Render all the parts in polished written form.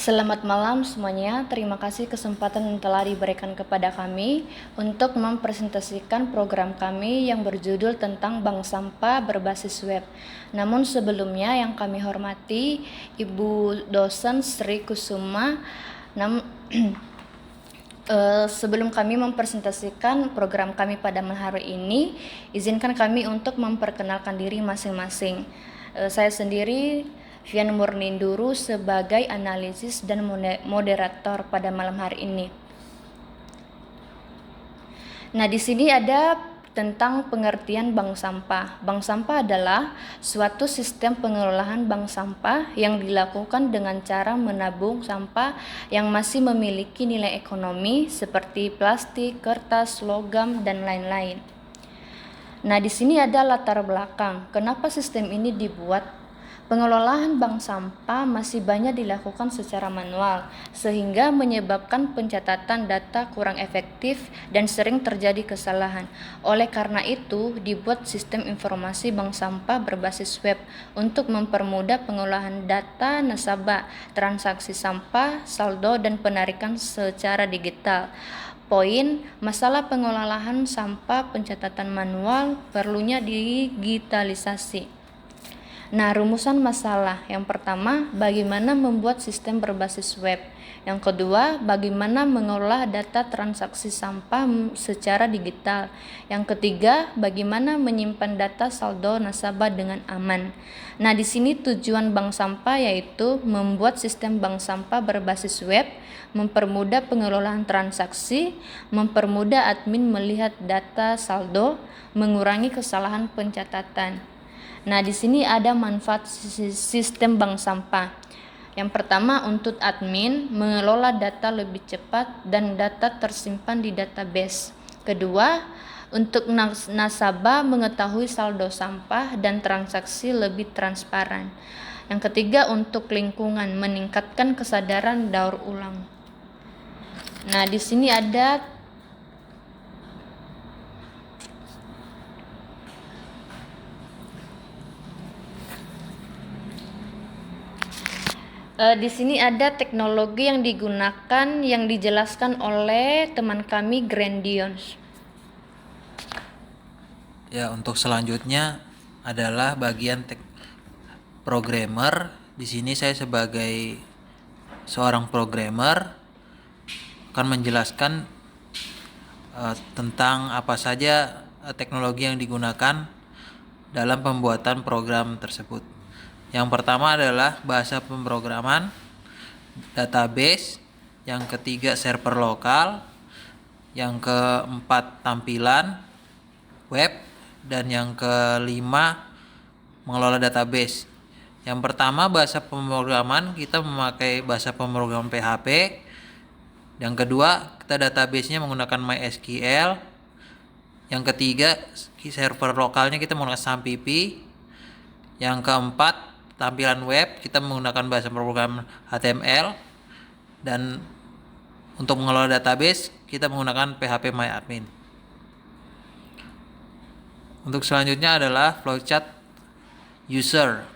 Selamat malam semuanya, terima kasih kesempatan yang telah diberikan kepada kami untuk mempresentasikan program kami yang berjudul tentang bank sampah berbasis web. Namun sebelumnya yang kami hormati Ibu dosen Sri Kusuma, sebelum kami mempresentasikan program kami pada malam hari ini, izinkan kami untuk memperkenalkan diri masing-masing. Saya sendiri Vian Murninduru sebagai analisis dan moderator pada malam hari ini. Nah, di sini ada tentang pengertian bank sampah. Bank sampah adalah suatu sistem pengelolaan bank sampah yang dilakukan dengan cara menabung sampah yang masih memiliki nilai ekonomi seperti plastik, kertas, logam, dan lain-lain. Nah, di sini ada latar belakang. Kenapa sistem ini dibuat? Pengelolaan bank sampah masih banyak dilakukan secara manual, sehingga menyebabkan pencatatan data kurang efektif dan sering terjadi kesalahan. Oleh karena itu, dibuat sistem informasi bank sampah berbasis web untuk mempermudah pengolahan data nasabah, transaksi sampah, saldo, dan penarikan secara digital. Poin, masalah pengelolaan sampah pencatatan manual perlunya digitalisasi. Nah, rumusan masalah. Yang pertama, bagaimana membuat sistem berbasis web. Yang kedua, bagaimana mengolah data transaksi sampah secara digital. Yang ketiga, bagaimana menyimpan data saldo nasabah dengan aman. Nah, di sini tujuan bank sampah yaitu membuat sistem bank sampah berbasis web, mempermudah pengelolaan transaksi, mempermudah admin melihat data saldo, mengurangi kesalahan pencatatan. Nah, di sini ada manfaat sistem bank sampah. Yang pertama, untuk admin mengelola data lebih cepat dan data tersimpan di database. Kedua, untuk nasabah mengetahui saldo sampah dan transaksi lebih transparan. Yang ketiga, untuk lingkungan meningkatkan kesadaran daur ulang. Nah, di sini ada di sini ada teknologi yang digunakan yang dijelaskan oleh teman kami Grandions. Ya, untuk selanjutnya adalah bagian programmer. Di sini saya sebagai seorang programmer akan menjelaskan tentang apa saja teknologi yang digunakan dalam pembuatan program tersebut. Yang pertama adalah bahasa pemrograman, database, yang ketiga server lokal, yang keempat tampilan web, dan yang kelima mengelola database. Yang pertama bahasa pemrograman, kita memakai bahasa pemrograman PHP. Yang kedua, kita database-nya menggunakan MySQL. Yang ketiga, server lokalnya kita menggunakan SAMPP. Yang keempat, tampilan web kita menggunakan bahasa pemrograman HTML. Dan untuk mengelola database kita menggunakan PHP MyAdmin. Untuk selanjutnya adalah flowchart user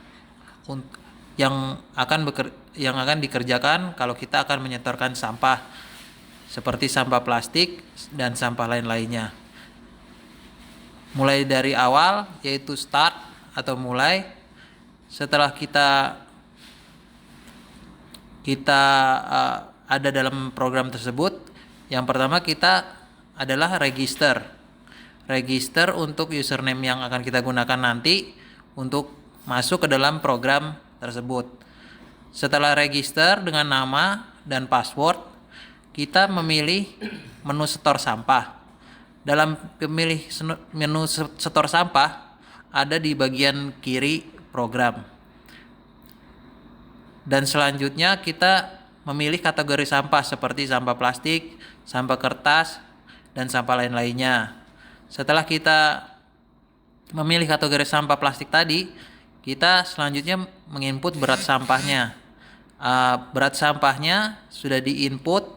yang akan dikerjakan kalau kita akan menyetorkan sampah seperti sampah plastik dan sampah lain-lainnya. Mulai dari awal, yaitu start atau mulai. Setelah kita ada dalam program tersebut, yang pertama kita adalah register untuk username yang akan kita gunakan nanti untuk masuk ke dalam program tersebut. Setelah register dengan nama dan password, kita memilih menu setor sampah. Dalam memilih menu setor sampah ada di bagian kiri program. Dan selanjutnya kita memilih kategori sampah seperti sampah plastik, sampah kertas, dan sampah lain-lainnya. Setelah kita memilih kategori sampah plastik tadi, kita selanjutnya menginput berat sampahnya. Berat sampahnya sudah diinput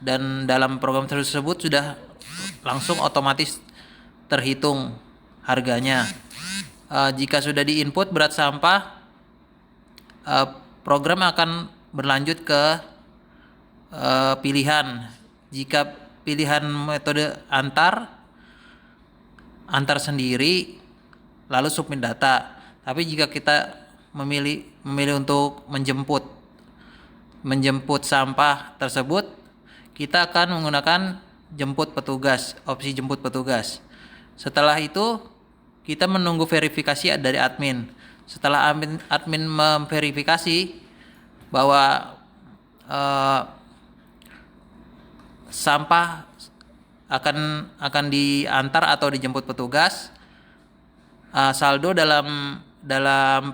dan dalam program tersebut sudah langsung otomatis terhitung harganya. Jika sudah diinput berat sampah, program akan berlanjut ke pilihan. Jika pilihan metode antar sendiri, lalu submit data. Tapi jika kita memilih untuk menjemput sampah tersebut, kita akan menggunakan opsi jemput petugas. Setelah itu kita menunggu verifikasi dari admin. Setelah admin memverifikasi bahwa sampah akan diantar atau dijemput petugas, saldo dalam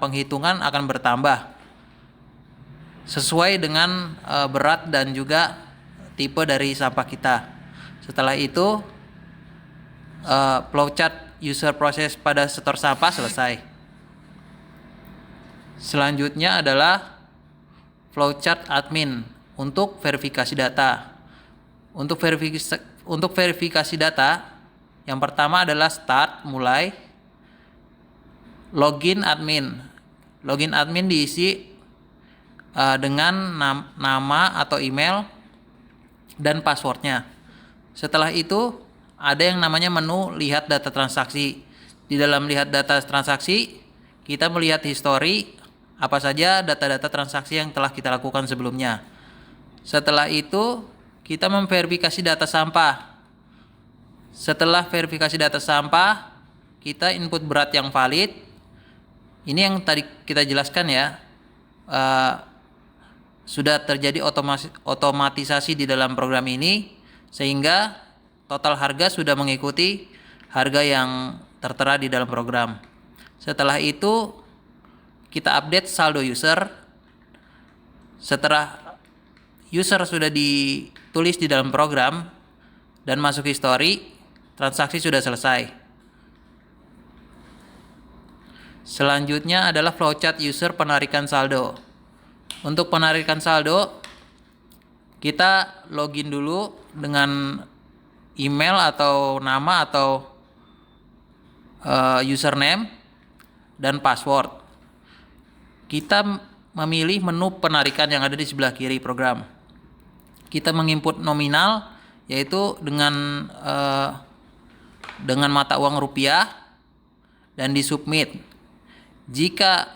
penghitungan akan bertambah sesuai dengan berat dan juga tipe dari sampah kita. Setelah itu flowchart user proses pada setor sampah selesai. Selanjutnya adalah flowchart admin untuk verifikasi data. Untuk verifikasi data, yang pertama adalah mulai login admin. Login admin diisi dengan nama atau email dan passwordnya. Setelah itu ada yang namanya menu lihat data transaksi. Di dalam lihat data transaksi, kita melihat histori apa saja data-data transaksi yang telah kita lakukan sebelumnya. Setelah itu kita memverifikasi data sampah. Setelah verifikasi data sampah, kita input berat yang valid. Ini yang tadi kita jelaskan ya, sudah terjadi otomatisasi di dalam program ini, sehingga total harga sudah mengikuti harga yang tertera di dalam program. Setelah itu kita update saldo user. Setelah user sudah ditulis di dalam program dan masuk histori, transaksi sudah selesai. Selanjutnya adalah flowchart user penarikan saldo. Untuk penarikan saldo, kita login dulu dengan email atau nama atau username dan password. Kita memilih menu penarikan yang ada di sebelah kiri program. Kita menginput nominal, yaitu dengan mata uang rupiah, dan disubmit. Jika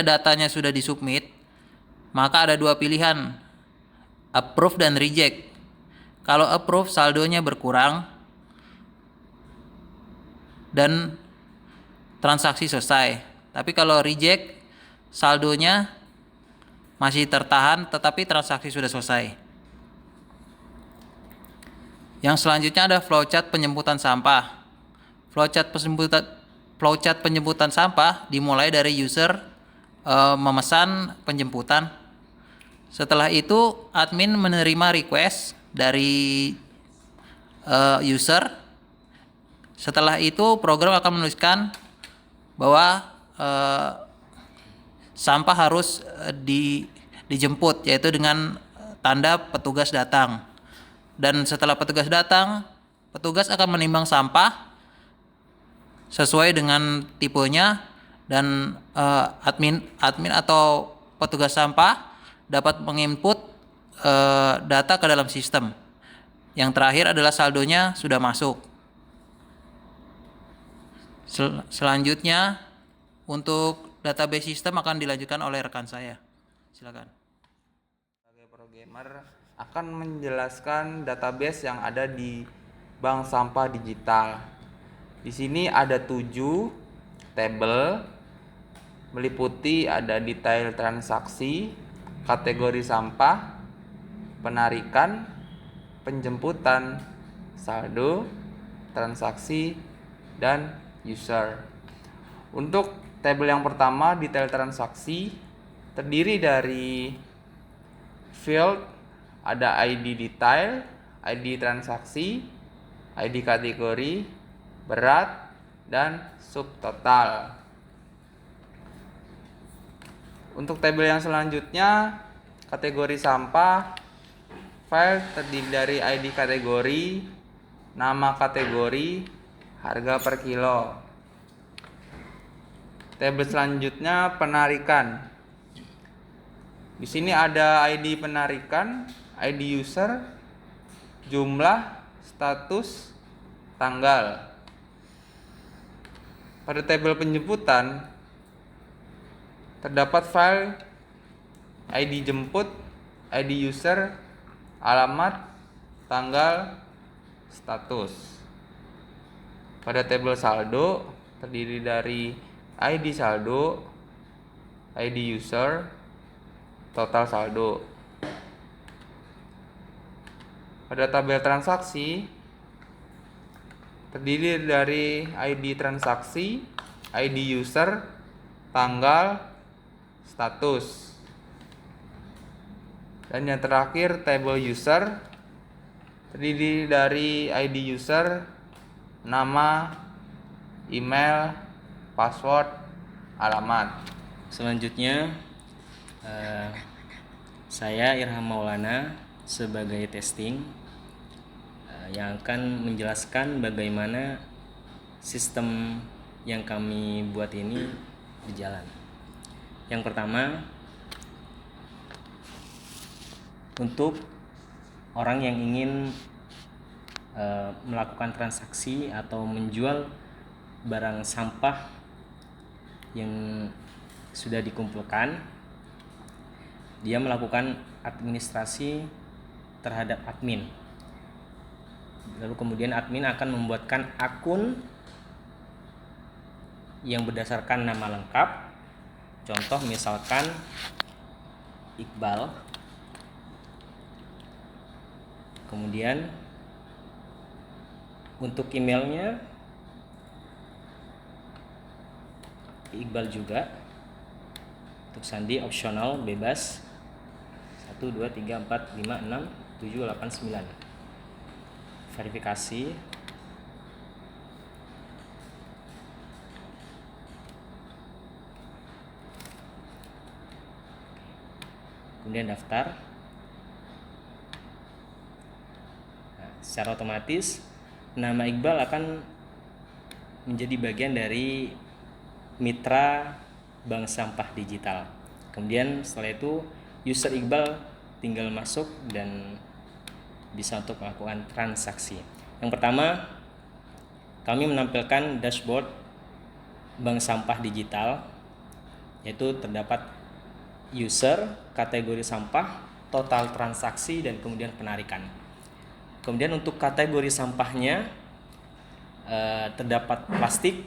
datanya sudah disubmit, maka ada dua pilihan, approve dan reject. Kalau approve, saldonya berkurang dan transaksi selesai. Tapi kalau reject, saldonya masih tertahan tetapi transaksi sudah selesai. Yang selanjutnya ada flowchart penjemputan sampah. Flowchart penjemputan sampah dimulai dari user memesan penjemputan. Setelah itu admin menerima request dari user. Setelah itu program akan menuliskan bahwa sampah harus dijemput, yaitu dengan tanda petugas datang. Dan setelah petugas datang, petugas akan menimbang sampah sesuai dengan tipenya, dan admin atau petugas sampah dapat menginput data ke dalam sistem. Yang terakhir adalah saldonya sudah masuk. Selanjutnya untuk database sistem akan dilanjutkan oleh rekan saya. Silakan. Sebagai programmer akan menjelaskan database yang ada di bank sampah digital. Di sini ada 7 tabel, meliputi ada detail transaksi, kategori sampah, penarikan, penjemputan, saldo, transaksi, dan user. Untuk tabel yang pertama, detail transaksi, terdiri dari field, ada ID detail, ID transaksi, ID kategori, berat, dan subtotal. Untuk tabel yang selanjutnya, kategori sampah, file terdiri dari ID kategori, nama kategori, harga per kilo. Tabel selanjutnya penarikan. Di sini ada ID penarikan, ID user, jumlah, status, tanggal. Pada tabel penjemputan terdapat file ID jemput, ID user, alamat, tanggal, status. Pada tabel saldo terdiri dari ID saldo, ID user, total saldo. Pada tabel transaksi terdiri dari ID transaksi, ID user, tanggal, status. Dan yang terakhir tabel user terdiri dari ID user, nama, email, password, alamat. Selanjutnya saya Irham Maulana sebagai testing yang akan menjelaskan bagaimana sistem yang kami buat ini berjalan. Yang pertama, untuk orang yang ingin melakukan transaksi atau menjual barang sampah yang sudah dikumpulkan, dia melakukan administrasi terhadap admin. Lalu kemudian admin akan membuatkan akun yang berdasarkan nama lengkap. Contoh misalkan Iqbal. Kemudian untuk emailnya Iqbal juga. Untuk sandi opsional bebas 1, 2, 3, 4, 5, 6, 7, 8, 9. Verifikasi. Kemudian daftar. Nah, secara otomatis nama Iqbal akan menjadi bagian dari mitra bank sampah digital. Kemudian setelah itu user Iqbal tinggal masuk dan bisa untuk melakukan transaksi. Yang pertama, kami menampilkan dashboard bank sampah digital, yaitu terdapat user, kategori sampah, total transaksi, dan kemudian penarikan. Kemudian untuk kategori sampahnya terdapat plastik,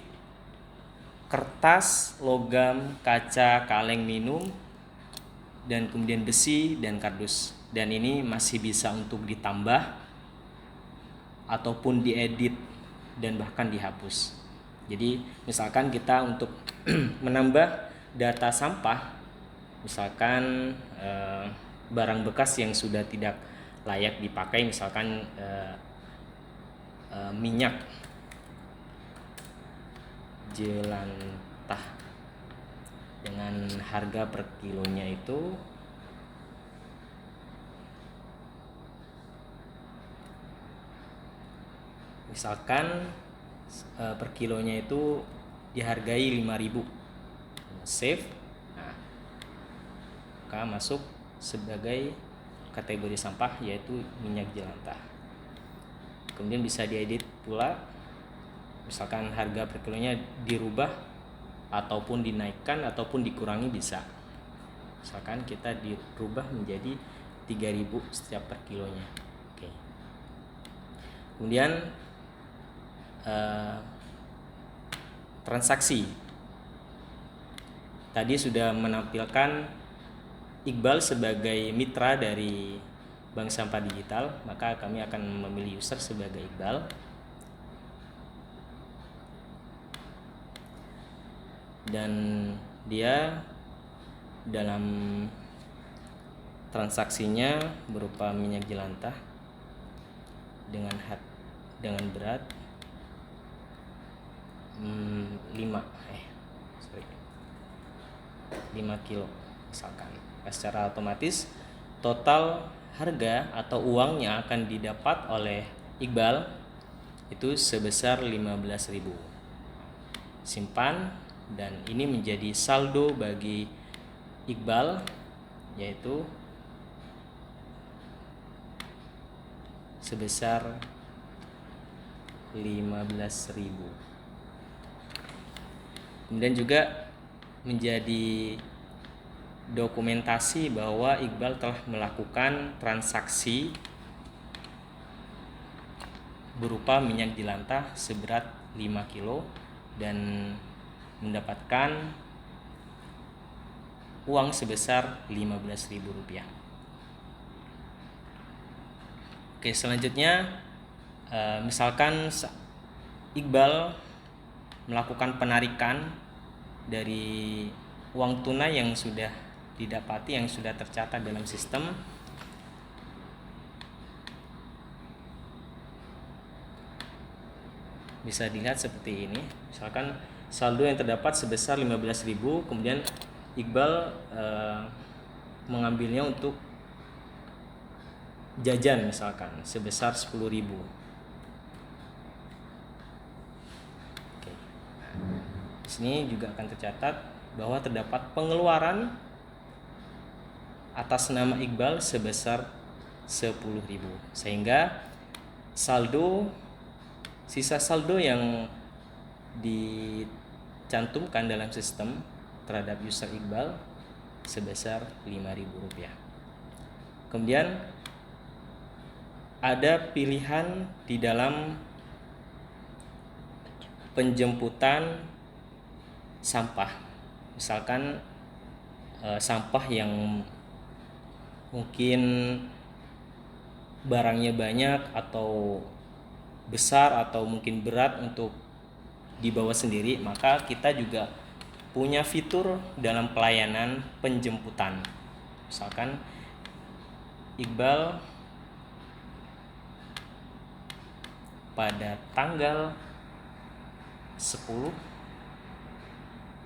kertas, logam, kaca, kaleng minum, dan kemudian besi dan kardus. Dan ini masih bisa untuk ditambah ataupun diedit dan bahkan dihapus. Jadi misalkan kita untuk menambah data sampah, misalkan barang bekas yang sudah tidak layak dipakai, misalkan minyak jelantah dengan harga per kilonya itu misalkan per kilonya itu dihargai 5.000. Save. Nah, maka masuk sebagai kategori sampah yaitu minyak jelantah. Kemudian bisa diedit pula. Misalkan harga per kilonya dirubah ataupun dinaikkan ataupun dikurangi bisa. Misalkan kita dirubah menjadi 3.000 setiap per kilonya. Oke. Kemudian transaksi. Tadi sudah menampilkan Iqbal sebagai mitra dari bank sampah digital, maka kami akan memilih user sebagai Iqbal. Dan dia dalam transaksinya berupa minyak jelantah dengan berat 5 kilo misalkan. Secara otomatis total harga atau uang yang akan didapat oleh Iqbal itu sebesar 15.000. Simpan, dan ini menjadi saldo bagi Iqbal yaitu sebesar 15.000. Kemudian juga menjadi dokumentasi bahwa Iqbal telah melakukan transaksi berupa minyak jelantah seberat 5 kilo dan mendapatkan uang sebesar Rp15.000. Oke, selanjutnya misalkan Iqbal melakukan penarikan dari uang tunai yang sudah didapati, yang sudah tercatat dalam sistem. Bisa dilihat seperti ini. Misalkan saldo yang terdapat sebesar 15.000, kemudian Iqbal mengambilnya untuk jajan misalkan sebesar 10.000. Oke. Di sini juga akan tercatat bahwa terdapat pengeluaran atas nama Iqbal sebesar 10.000, sehingga sisa saldo yang dicantumkan dalam sistem terhadap user Iqbal sebesar Rp5.000. Kemudian ada pilihan di dalam penjemputan sampah. Misalkan sampah yang mungkin barangnya banyak atau besar atau mungkin berat untuk dibawa sendiri, maka kita juga punya fitur dalam pelayanan penjemputan. Misalkan Iqbal pada tanggal 10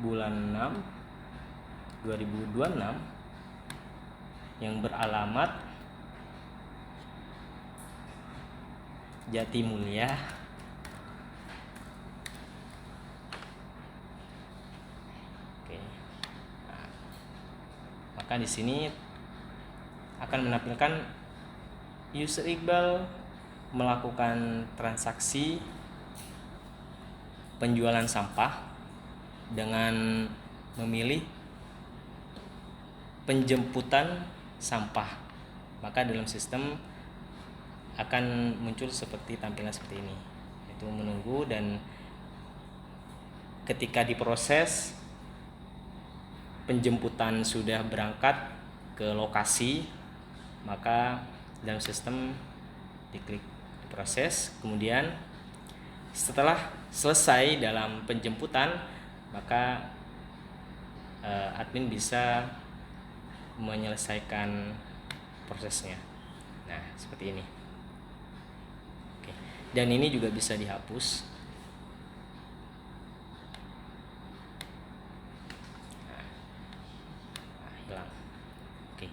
bulan 6 2026 yang beralamat Jatimulya, oke. Nah, maka di sini akan menampilkan user Iqbal melakukan transaksi penjualan sampah dengan memilih penjemputan sampah. Maka dalam sistem akan muncul seperti tampilan seperti ini, yaitu menunggu, dan ketika diproses penjemputan sudah berangkat ke lokasi, maka dalam sistem diklik diproses. Kemudian setelah selesai dalam penjemputan, maka admin bisa menyelesaikan prosesnya. Nah, seperti ini. Oke. Dan ini juga bisa dihapus. Nah, hilang. Oke.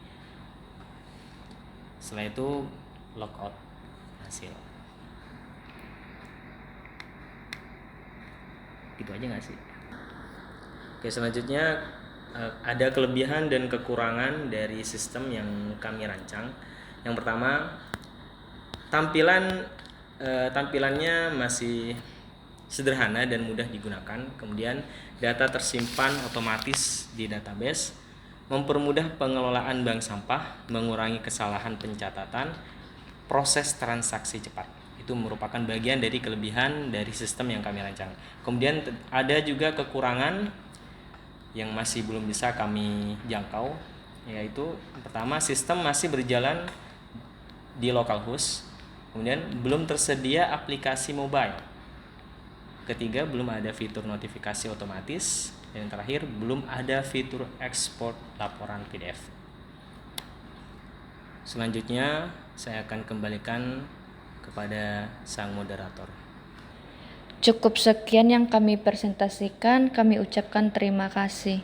Setelah itu logout hasil. Gitu aja nggak sih? Oke, selanjutnya ada kelebihan dan kekurangan dari sistem yang kami rancang. Yang pertama, tampilannya masih sederhana dan mudah digunakan. Kemudian data tersimpan otomatis di database, mempermudah pengelolaan bank sampah, mengurangi kesalahan pencatatan, proses transaksi cepat. Itu merupakan bagian dari kelebihan dari sistem yang kami rancang. Kemudian ada juga kekurangan yang masih belum bisa kami jangkau, yaitu pertama, sistem masih berjalan di localhost. Kemudian belum tersedia aplikasi mobile. Ketiga, belum ada fitur notifikasi otomatis. Dan terakhir, belum ada fitur ekspor laporan PDF. Selanjutnya saya akan kembalikan kepada sang moderator. Cukup sekian yang kami presentasikan, kami ucapkan terima kasih.